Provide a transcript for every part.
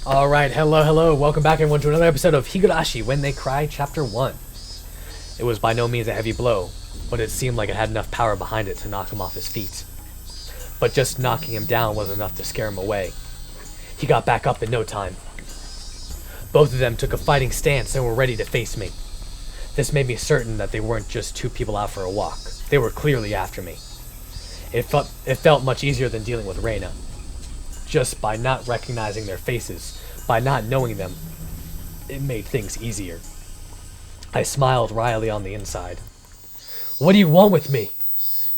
Alright, hello, welcome back everyone to another episode of Higurashi When They Cry, Chapter 1. It was by no means a heavy blow, but it seemed like it had enough power behind it to knock him off his feet. But just knocking him down was enough to scare him away. He got back up in no time. Both of them took a fighting stance and were ready to face me. This made me certain that they weren't just two people out for a walk. They were clearly after me. It felt much easier than dealing with Reina. Just by not recognizing their faces, by not knowing them, it made things easier. I smiled wryly on the inside. What do you want with me?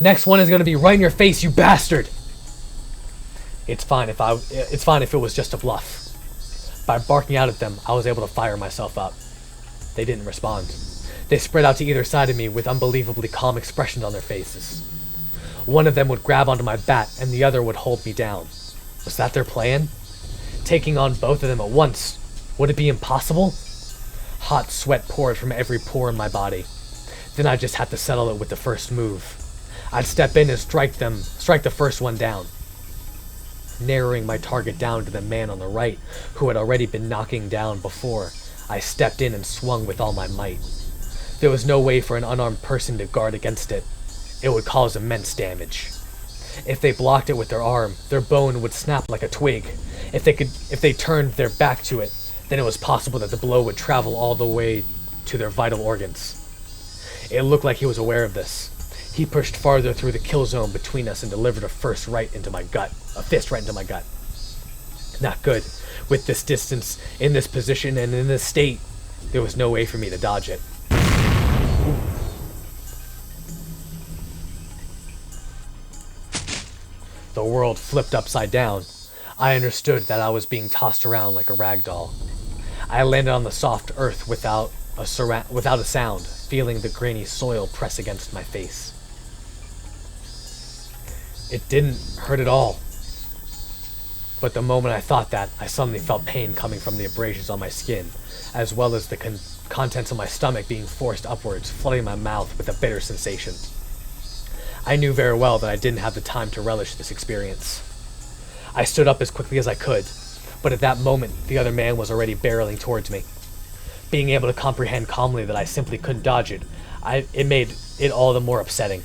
Next one is going to be right in your face, you bastard! It's fine if it was just a bluff. By barking out at them, I was able to fire myself up. They didn't respond. They spread out to either side of me with unbelievably calm expressions on their faces. One of them would grab onto my bat and the other would hold me down. Was that their plan? Taking on both of them at once, would it be impossible? Hot sweat poured from every pore in my body. Then I just had to settle it with the first move. I'd step in and strike the first one down. Narrowing my target down to the man on the right, who had already been knocking down before, I stepped in and swung with all my might. There was no way for an unarmed person to guard against it. It would cause immense damage. If they blocked it with their arm, their bone would snap like a twig. If they turned their back to it, then it was possible that the blow would travel all the way to their vital organs. It looked like he was aware of this. He pushed farther through the kill zone between us and delivered a fist right into my gut. Not good. With this distance, in this position, and in this state, there was no way for me to dodge it. The world flipped upside down. I understood that I was being tossed around like a rag doll. I landed on the soft earth without a sound, feeling the grainy soil press against my face. It didn't hurt at all. But the moment I thought that, I suddenly felt pain coming from the abrasions on my skin, as well as the contents of my stomach being forced upwards, flooding my mouth with a bitter sensation. I knew very well that I didn't have the time to relish this experience. I stood up as quickly as I could, but at that moment, the other man was already barreling towards me. Being able to comprehend calmly that I simply couldn't dodge it, it made it all the more upsetting.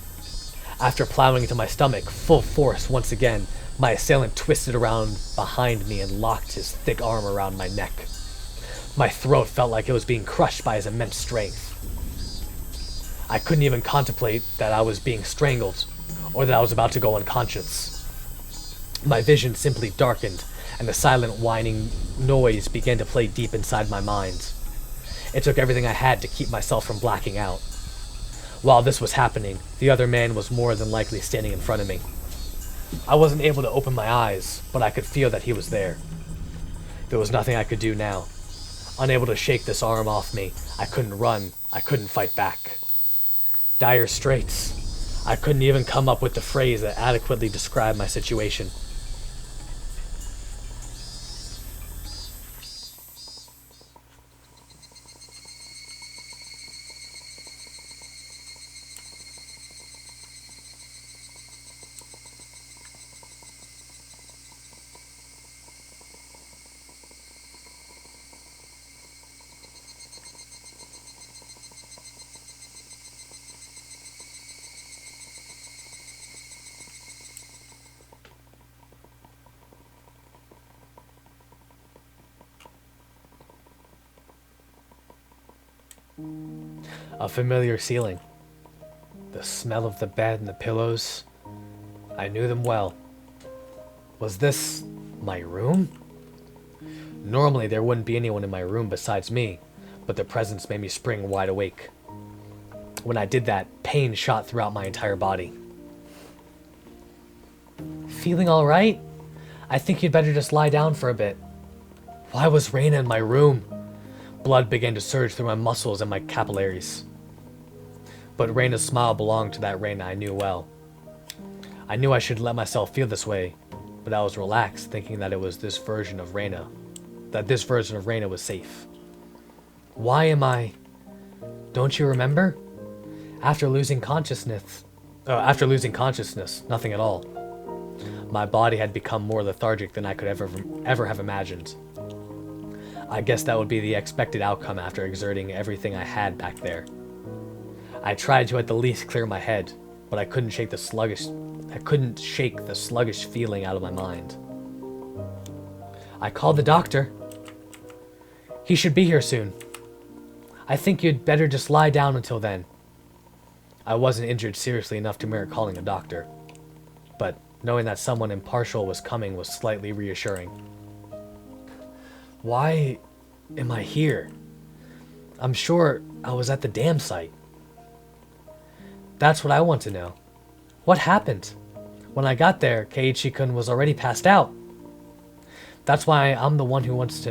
After plowing into my stomach, full force once again, my assailant twisted around behind me and locked his thick arm around my neck. My throat felt like it was being crushed by his immense strength. I couldn't even contemplate that I was being strangled, or that I was about to go unconscious. My vision simply darkened, and the silent whining noise began to play deep inside my mind. It took everything I had to keep myself from blacking out. While this was happening, the other man was more than likely standing in front of me. I wasn't able to open my eyes, but I could feel that he was there. There was nothing I could do now. Unable to shake this arm off me, I couldn't run, I couldn't fight back. Dire straits. I couldn't even come up with the phrase that adequately described my situation. A familiar ceiling. The smell of the bed and the pillows. I knew them well. Was this my room? Normally there wouldn't be anyone in my room besides me, but their presence made me spring wide awake. When I did that, pain shot throughout my entire body. Feeling alright? I think you'd better just lie down for a bit. Why was Reina in my room? Blood began to surge through my muscles and my capillaries. But Reina's smile belonged to that Reina I knew well. I knew I should let myself feel this way, but I was relaxed, thinking that this version of Reina was safe. Why am I... Don't you remember? After losing consciousness, nothing at all. My body had become more lethargic than I could ever have imagined. I guess that would be the expected outcome after exerting everything I had back there. I tried to at the least clear my head, but I couldn't shake the sluggish feeling out of my mind. I called the doctor. He should be here soon. I think you'd better just lie down until then. I wasn't injured seriously enough to merit calling a doctor, but knowing that someone impartial was coming was slightly reassuring. Why am I here? I'm sure I was at the dam site. That's what I want to know. What happened? When I got there, Keiichi-kun was already passed out. That's why I'm the one who wants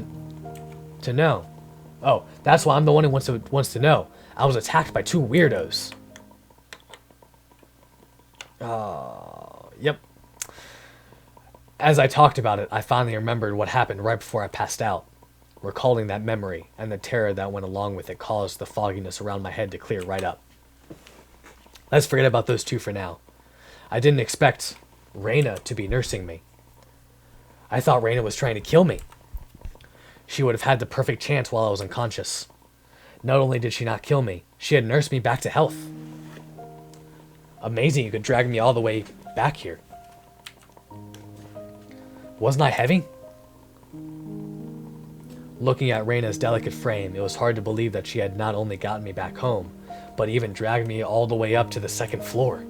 to know. Oh, that's why I'm the one who wants to know. I was attacked by two weirdos. Yep. As I talked about it, I finally remembered what happened right before I passed out. Recalling that memory and the terror that went along with it caused the fogginess around my head to clear right up. Let's forget about those two for now. I didn't expect Reina to be nursing me. I thought Reina was trying to kill me. She would have had the perfect chance while I was unconscious. Not only did she not kill me, she had nursed me back to health. Amazing you could drag me all the way back here. Wasn't I heavy? Looking at Reina's delicate frame, it was hard to believe that she had not only gotten me back home, but even dragged me all the way up to the second floor.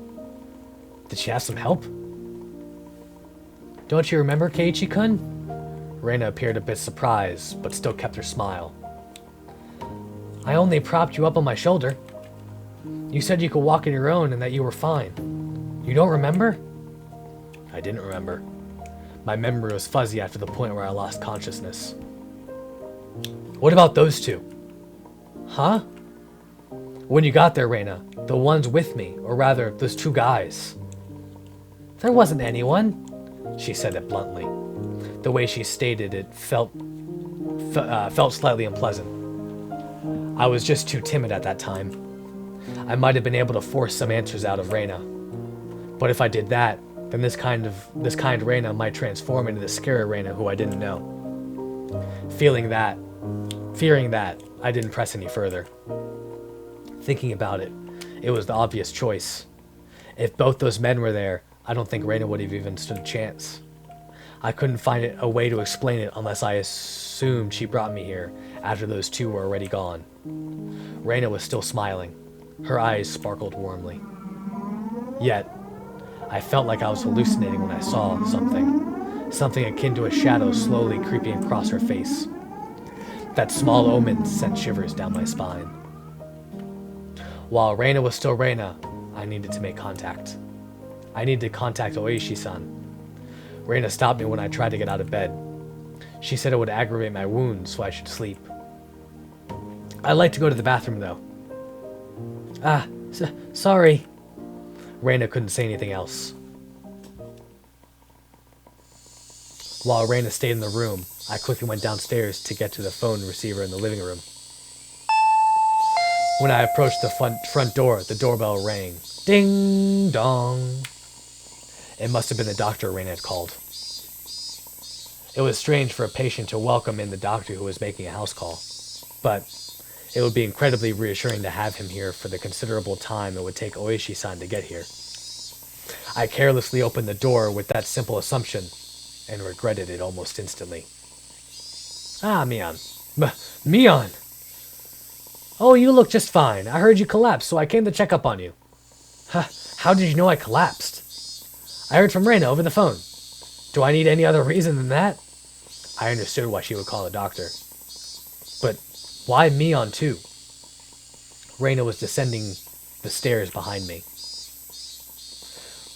Did she have some help? Don't you remember, Keiichi-kun? Reina appeared a bit surprised, but still kept her smile. I only propped you up on my shoulder. You said you could walk on your own and that you were fine. You don't remember? I didn't remember. My memory was fuzzy after the point where I lost consciousness. What about those two? Huh? When you got there, Reina, the ones with me, or rather, those two guys. There wasn't anyone, she said it bluntly. The way she stated it felt slightly unpleasant. I was just too timid at that time. I might have been able to force some answers out of Reina. But if I did that, then this kind Reina might transform into the scary Reina who I didn't know. Fearing that, I didn't press any further. Thinking about it, it was the obvious choice. If both those men were there, I don't think Reina would have even stood a chance. I couldn't find a way to explain it unless I assumed she brought me here after those two were already gone. Reina was still smiling. Her eyes sparkled warmly. Yet, I felt like I was hallucinating when I saw something akin to a shadow slowly creeping across her face. That small omen sent shivers down my spine. While Reina was still Reina, I needed to make contact. I needed to contact Oishi-san. Reina stopped me when I tried to get out of bed. She said it would aggravate my wounds, so I should sleep. I'd like to go to the bathroom, though. Sorry. Reina couldn't say anything else. While Reina stayed in the room, I quickly went downstairs to get to the phone receiver in the living room. When I approached the front door, the doorbell rang. Ding dong. It must have been the doctor Reina had called. It was strange for a patient to welcome in the doctor who was making a house call, but it would be incredibly reassuring to have him here for the considerable time it would take Oishi-san to get here. I carelessly opened the door with that simple assumption, and regretted it almost instantly. Mion. Mion! Oh, you look just fine. I heard you collapsed, so I came to check up on you. How did you know I collapsed? I heard from Reina over the phone. Do I need any other reason than that? I understood why she would call a doctor. But why Mion too? Reina was descending the stairs behind me.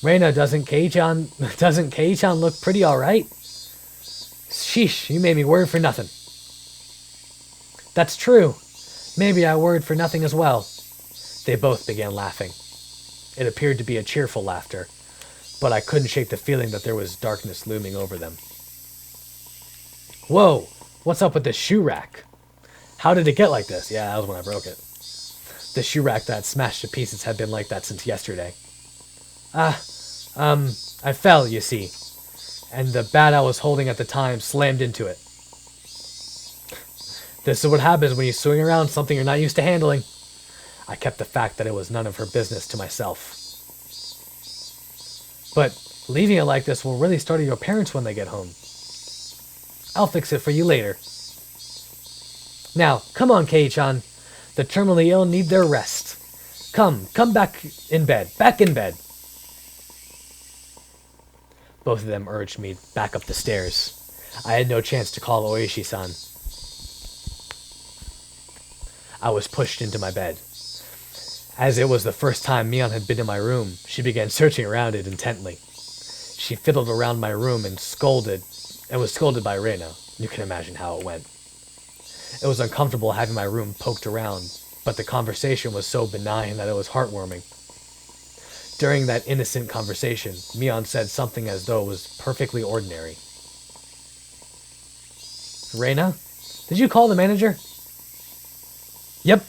Reina, doesn't Kei-chan look pretty alright? Sheesh, you made me worry for nothing. That's true. Maybe I worried for nothing as well. They both began laughing. It appeared to be a cheerful laughter, but I couldn't shake the feeling that there was darkness looming over them. Whoa, what's up with this shoe rack? How did it get like this? Yeah, that was when I broke it. The shoe rack that smashed to pieces had been like that since yesterday. I fell, you see, and the bat I was holding at the time slammed into it. This is what happens when you swing around something you're not used to handling. I kept the fact that it was none of her business to myself. But leaving it like this will really startle your parents when they get home. I'll fix it for you later. Now, come on, Kei-chan. The terminally ill need their rest. Come back in bed. Back in bed. Both of them urged me back up the stairs. I had no chance to call Oishi-san. I was pushed into my bed. As it was the first time Mion had been in my room, she began searching around it intently. She fiddled around my room and was scolded by Reina. You can imagine how it went. It was uncomfortable having my room poked around, but the conversation was so benign that it was heartwarming. During that innocent conversation, Mion said something as though it was perfectly ordinary. Reina, did you call the manager? Yep,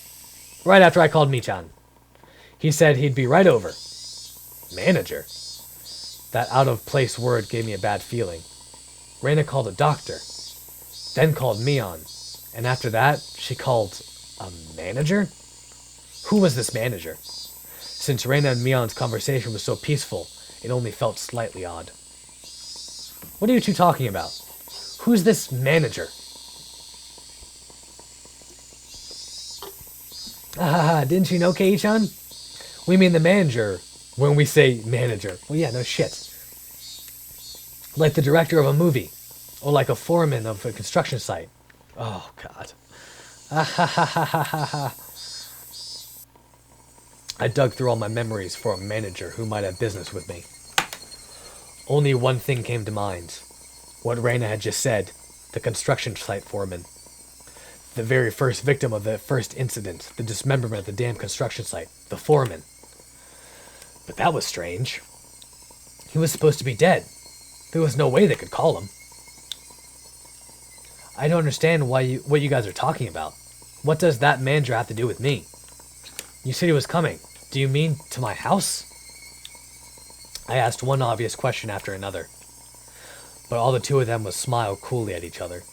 right after I called Michan. He said he'd be right over. Manager? That out-of-place word gave me a bad feeling. Reina called a doctor, then called Mion, and after that, she called a manager? Who was this manager? Since Reina and Mion's conversation was so peaceful, it only felt slightly odd. What are you two talking about? Who's this manager? Didn't you know, Kei-chan? We mean the manager when we say manager. Well, yeah, no shit. Like the director of a movie, or like a foreman of a construction site. Oh, God. I dug through all my memories for a manager who might have business with me. Only one thing came to mind. What Reina had just said, the construction site foreman. The very first victim of the first incident, the dismemberment of the damn construction site, the foreman. But that was strange. He was supposed to be dead. There was no way they could call him. I don't understand what you guys are talking about. What does that manager have to do with me? You said he was coming. Do you mean to my house? I asked one obvious question after another, but all the two of them would smile coolly at each other.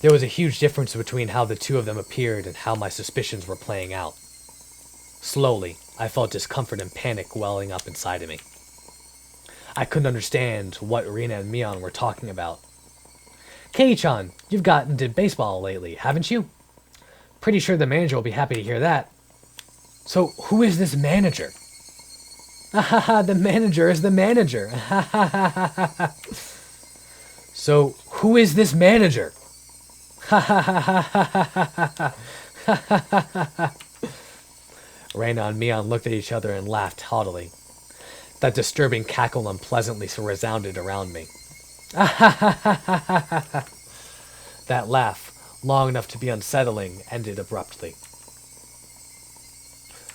There was a huge difference between how the two of them appeared and how my suspicions were playing out. Slowly, I felt discomfort and panic welling up inside of me. I couldn't understand what Reina and Mion were talking about. Kei-chan, you've gotten into baseball lately, haven't you? Pretty sure the manager will be happy to hear that. So, who is this manager? The manager is the manager. So, who is this manager? Reina and Mion looked at each other and laughed haughtily. That disturbing cackle unpleasantly resounded around me. That laugh, long enough to be unsettling, ended abruptly.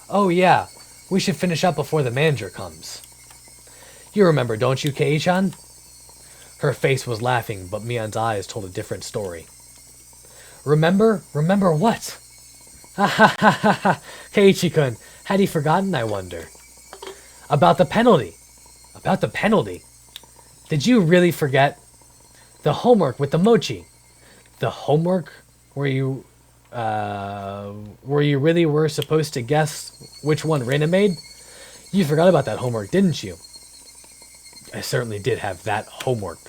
Oh yeah, we should finish up before the manager comes. You remember, don't you, Kei-chan? Her face was laughing, but Mion's eyes told a different story. Remember? Remember what? Keiichi-kun, had he forgotten, I wonder? About the penalty. About the penalty? Did you really forget? The homework with the mochi. The homework where you really were supposed to guess which one Reina made? You forgot about that homework, didn't you? I certainly did have that homework.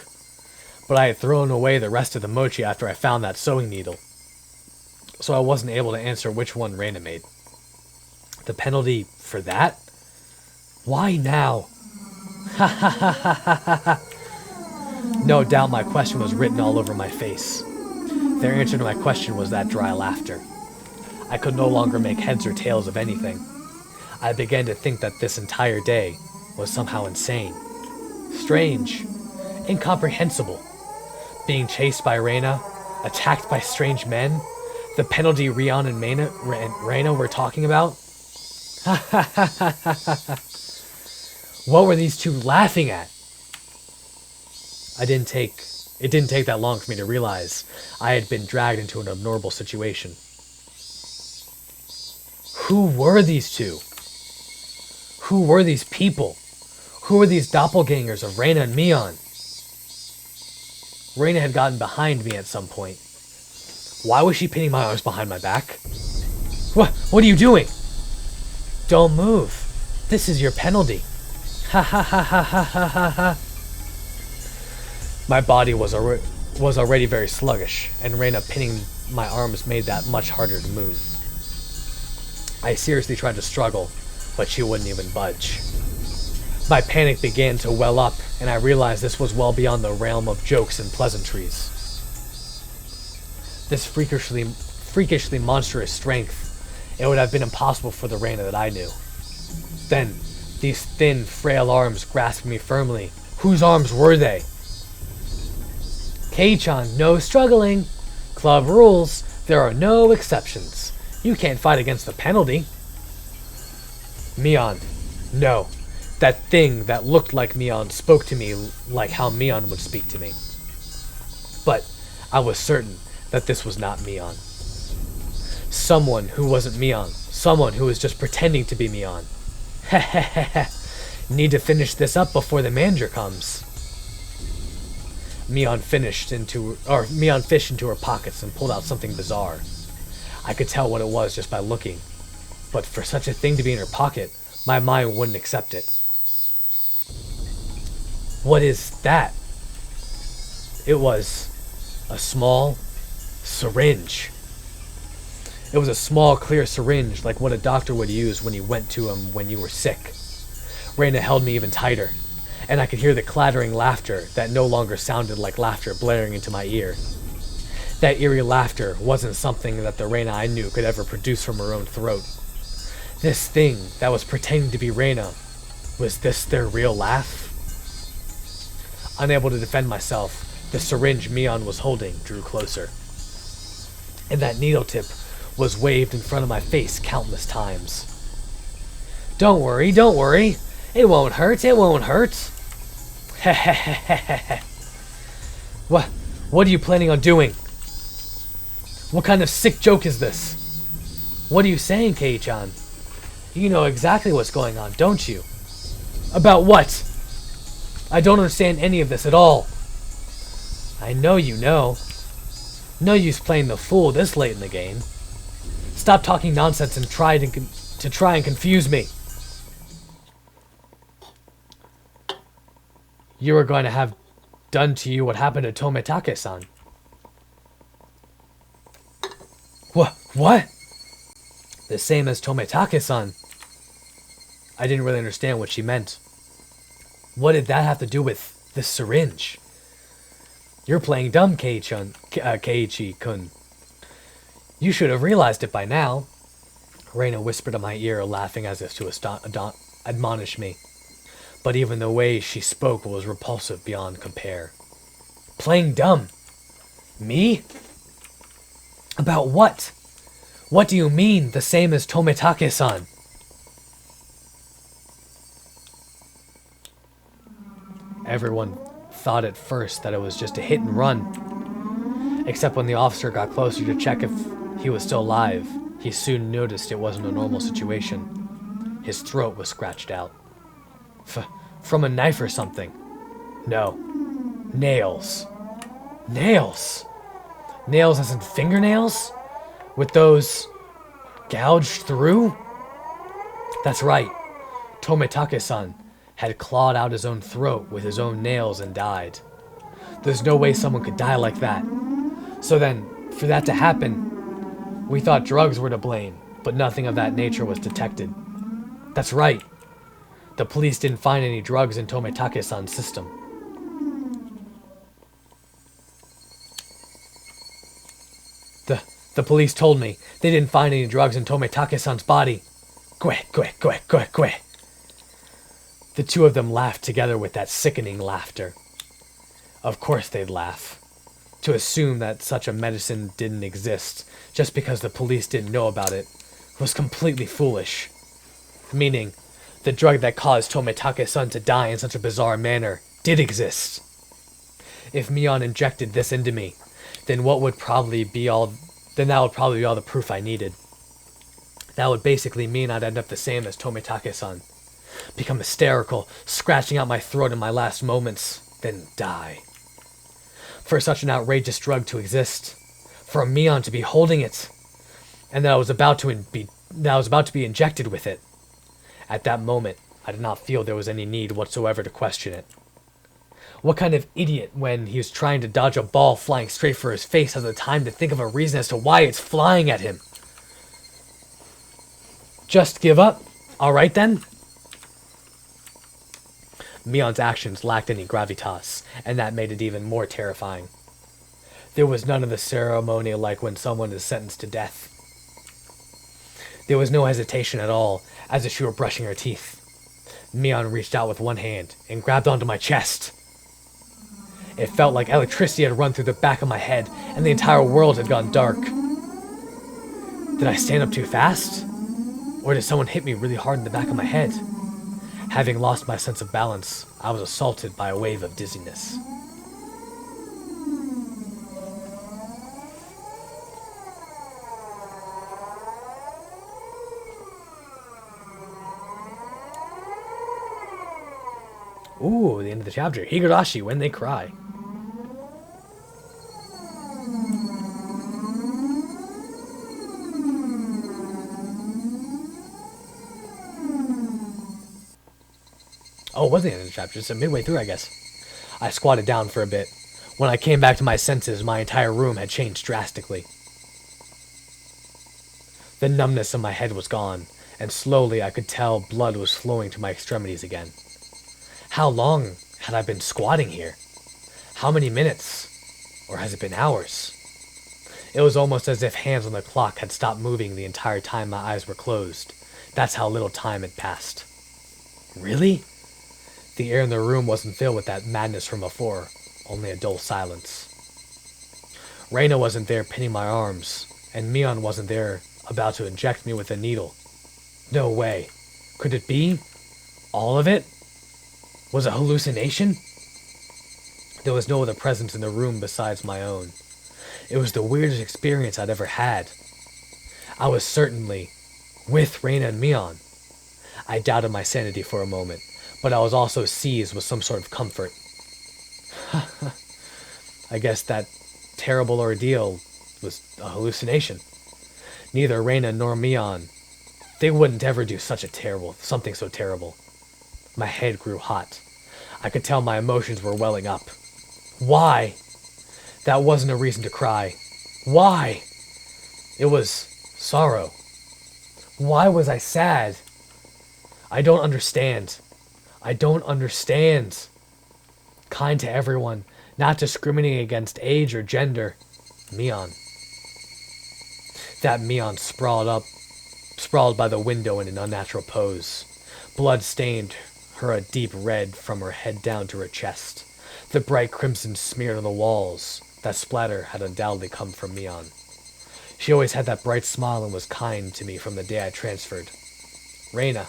But I had thrown away the rest of the mochi after I found that sewing needle. So I wasn't able to answer which one Reina made. The penalty for that? Why now? No doubt my question was written all over my face. Their answer to my question was that dry laughter. I could no longer make heads or tails of anything. I began to think that this entire day was somehow insane. Strange. Incomprehensible. Being chased by Reina, attacked by strange men, the penalty Rion and Reina were talking about. What were these two laughing at? It didn't take that long for me to realize I had been dragged into an abnormal situation. Who were these two? Who were these people? Who were these doppelgangers of Reina and Mion? Reina had gotten behind me at some point. Why was she pinning my arms behind my back? What are you doing? Don't move. This is your penalty. Ha ha ha ha ha ha ha ha. My body was already very sluggish, and Reina pinning my arms made that much harder to move. I seriously tried to struggle, but she wouldn't even budge. My panic began to well up, and I realized this was well beyond the realm of jokes and pleasantries. This freakishly monstrous strength, it would have been impossible for the Reina that I knew. Then, these thin, frail arms grasped me firmly. Whose arms were they? Kei-chan, no struggling. Club rules, there are no exceptions. You can't fight against the penalty. Mion, no. That thing that looked like Mion spoke to me like how Mion would speak to me. But I was certain that this was not Mion. Someone who wasn't Mion. Someone who was just pretending to be Mion. Hehehehe. Need to finish this up before the manager comes. Mion fished into her pockets and pulled out something bizarre. I could tell what it was just by looking, but for such a thing to be in her pocket, my mind wouldn't accept it. What is that? It was a small syringe. It was a small, clear syringe like what a doctor would use when you went to him when you were sick. Reina held me even tighter, and I could hear the clattering laughter that no longer sounded like laughter blaring into my ear. That eerie laughter wasn't something that the Reina I knew could ever produce from her own throat. This thing that was pretending to be Reina, was this their real laugh? Unable to defend myself, the syringe Mion was holding drew closer. And that needle tip was waved in front of my face countless times. Don't worry. It won't hurt. Hehehehehe. What are you planning on doing? What kind of sick joke is this? What are you saying, Kei-chan? You know exactly what's going on, don't you? About what? I don't understand any of this at all. I know you know. No use playing the fool this late in the game. Stop talking nonsense and try and confuse me. You are going to have done to you what happened to Tomitake-san. What? The same as Tomitake-san. I didn't really understand what she meant. What did that have to do with this syringe? You're playing dumb, Keiichi-kun. You should have realized it by now. Reina whispered in my ear, laughing as if to admonish me. But even the way she spoke was repulsive beyond compare. Playing dumb? Me? About what? What do you mean, the same as Tomitake-san? Everyone thought at first that it was just a hit and run. Except when the officer got closer to check if he was still alive, he soon noticed it wasn't a normal situation. His throat was scratched out. From a knife or something. No. Nails. Nails? Nails as in fingernails? With those gouged through? That's right. Tomitake-san had clawed out his own throat with his own nails and died. There's no way someone could die like that. So then, for that to happen, we thought drugs were to blame, but nothing of that nature was detected. That's right. The police didn't find any drugs in Tomitake-san's system. The police told me they didn't find any drugs in Tomitake-san's body. Kwe. The two of them laughed together with that sickening laughter. Of course they'd laugh. To assume that such a medicine didn't exist just because the police didn't know about it was completely foolish. Meaning, the drug that caused Tomitake-san to die in such a bizarre manner did exist. If Mion injected this into me, then that would probably be all the proof I needed. That would basically mean I'd end up the same as Tomitake-san. Become hysterical, scratching out my throat in my last moments, then die. For such an outrageous drug to exist, For a Mion to be holding it, and that I was about to be injected with it. At that moment, I did not feel there was any need whatsoever to question it. What kind of idiot, when he was trying to dodge a ball flying straight for his face, has the time to think of a reason as to why it's flying at him? Just give up? Alright then? Mion's actions lacked any gravitas, and that made it even more terrifying. There was none of the ceremony like when someone is sentenced to death. There was no hesitation at all, as if she were brushing her teeth. Mion reached out with one hand and grabbed onto my chest. It felt like electricity had run through the back of my head, and the entire world had gone dark. Did I stand up too fast? Or did someone hit me really hard in the back of my head? Having lost my sense of balance, I was assaulted by a wave of dizziness. Ooh, the end of the chapter. Higurashi When They Cry. Oh, it wasn't the end of the chapter. It's midway through, I guess. I squatted down for a bit. When I came back to my senses, my entire room had changed drastically. The numbness in my head was gone, and slowly I could tell blood was flowing to my extremities again. How long had I been squatting here? How many minutes? Or has it been hours? It was almost as if hands on the clock had stopped moving the entire time my eyes were closed. That's how little time had passed. Really? The air in the room wasn't filled with that madness from before, only a dull silence. Reina wasn't there pinning my arms, and Mion wasn't there about to inject me with a needle. No way. Could it be? All of it? Was a hallucination? There was no other presence in the room besides my own. It was the weirdest experience I'd ever had. I was certainly with Reina and Mion. I doubted my sanity for a moment, but I was also seized with some sort of comfort. I guess that terrible ordeal was a hallucination. Neither Reina nor Mion, they wouldn't ever do something so terrible. My head grew hot. I could tell my emotions were welling up. Why? That wasn't a reason to cry. Why? It was sorrow. Why was I sad? I don't understand. I don't understand. Kind to everyone, not discriminating against age or gender. Mion. That Mion sprawled by the window in an unnatural pose. Blood stained her a deep red from her head down to her chest. The bright crimson smeared on the walls. That splatter had undoubtedly come from Mion. She always had that bright smile and was kind to me from the day I transferred. Reina.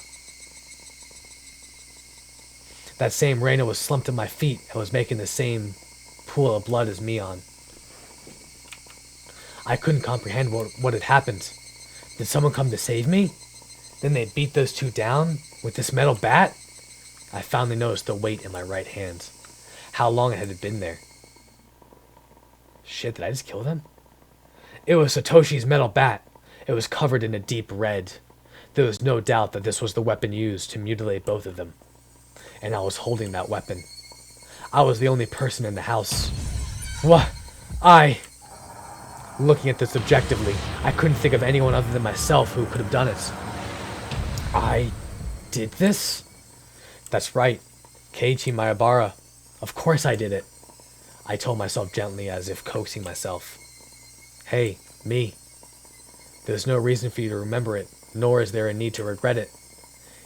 That same Reina was slumped at my feet and was making the same pool of blood as Mion. I couldn't comprehend what had happened. Did someone come to save me? Then they beat those two down with this metal bat? I finally noticed the weight in my right hand. How long had it been there? Shit, did I just kill them? It was Satoshi's metal bat. It was covered in a deep red. There was no doubt that this was the weapon used to mutilate both of them. And I was holding that weapon. I was the only person in the house. What? Looking at this objectively, I couldn't think of anyone other than myself who could have done it. I did this? That's right. Keiichi Maebara. Of course I did it. I told myself gently, as if coaxing myself. Hey, me. There's no reason for you to remember it, nor is there a need to regret it.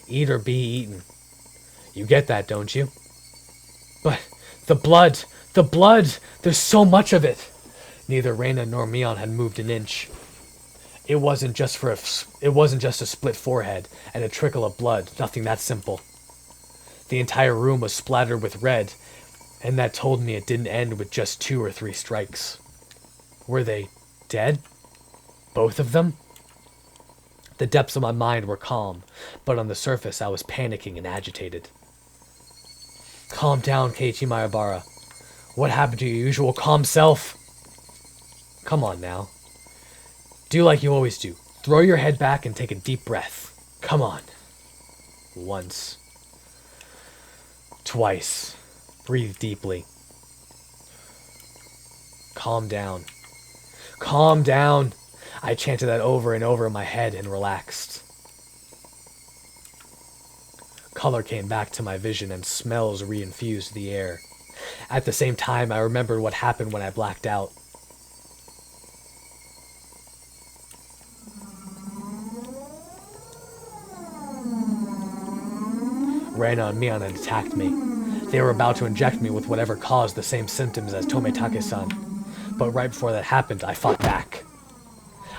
Eat or be eaten. You get that, don't you? But the blood! The blood! There's so much of it! Neither Reina nor Mion had moved an inch. It wasn't just a split forehead and a trickle of blood, nothing that simple. The entire room was splattered with red, and that told me it didn't end with just 2 or 3 strikes. Were they dead? Both of them? The depths of my mind were calm, but on the surface I was panicking and agitated. Calm down, Keiichi Maebara. What happened to your usual calm self? Come on now. Do like you always do. Throw your head back and take a deep breath. Come on. Once. Twice. Breathe deeply. Calm down. Calm down. I chanted that over and over in my head and relaxed. Color came back to my vision and smells reinfused the air. At the same time, I remembered what happened when I blacked out. Reina and Mion had attacked me. They were about to inject me with whatever caused the same symptoms as Tometake-san. But right before that happened, I fought back.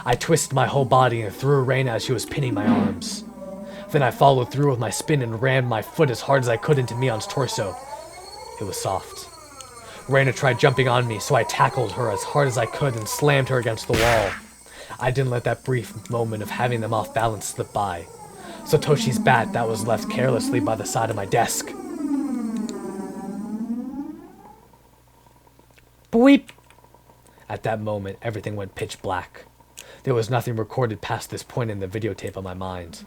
I twisted my whole body and threw Reina as she was pinning my arms. Then I followed through with my spin and rammed my foot as hard as I could into Mion's torso. It was soft. Reina tried jumping on me, so I tackled her as hard as I could and slammed her against the wall. I didn't let that brief moment of having them off balance slip by. Satoshi's bat that was left carelessly by the side of my desk. Boop! At that moment, everything went pitch black. There was nothing recorded past this point in the videotape on my mind.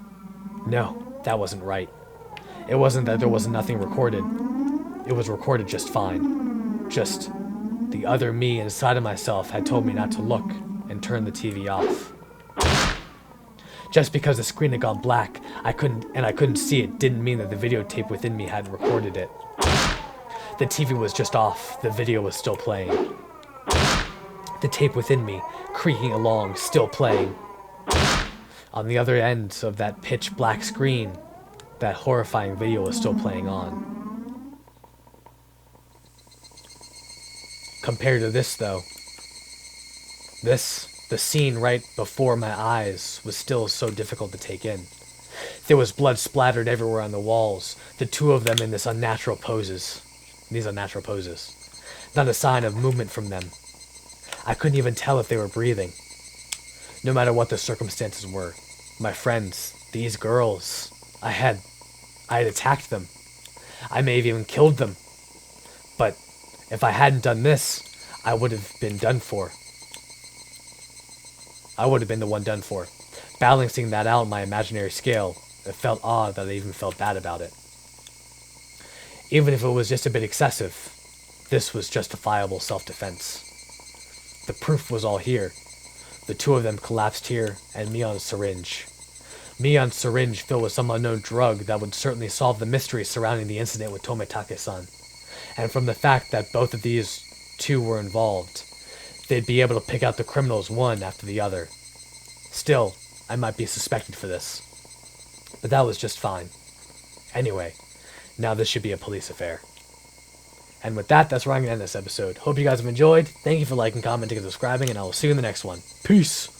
No, that wasn't right. It wasn't that there was nothing recorded. It was recorded just fine. Just the other me inside of myself had told me not to look and turn the TV off. Just because the screen had gone black, I couldn't see it didn't mean that the videotape within me hadn't recorded it. The TV was just off, the video was still playing. The tape within me, creaking along, still playing. On the other end of that pitch black screen, that horrifying video was still playing on. Compared to this, though, the scene right before my eyes, was still so difficult to take in. There was blood splattered everywhere on the walls, the two of them in these unnatural poses. Not a sign of movement from them. I couldn't even tell if they were breathing. No matter what the circumstances were, my friends, these girls, I had attacked them. I may have even killed them. But if I hadn't done this, I would have been done for. I would have been the one done for. Balancing that out on my imaginary scale, it felt odd that I even felt bad about it. Even if it was just a bit excessive, this was justifiable self-defense. The proof was all here. The two of them collapsed here, and Mion's syringe. Mion's syringe filled with some unknown drug that would certainly solve the mystery surrounding the incident with Tometake-san. And from the fact that both of these two were involved, they'd be able to pick out the criminals one after the other. Still, I might be suspected for this. But that was just fine. Anyway, now this should be a police affair. And with that, that's where I'm going to end this episode. Hope you guys have enjoyed. Thank you for liking, commenting, and subscribing, and I will see you in the next one. Peace!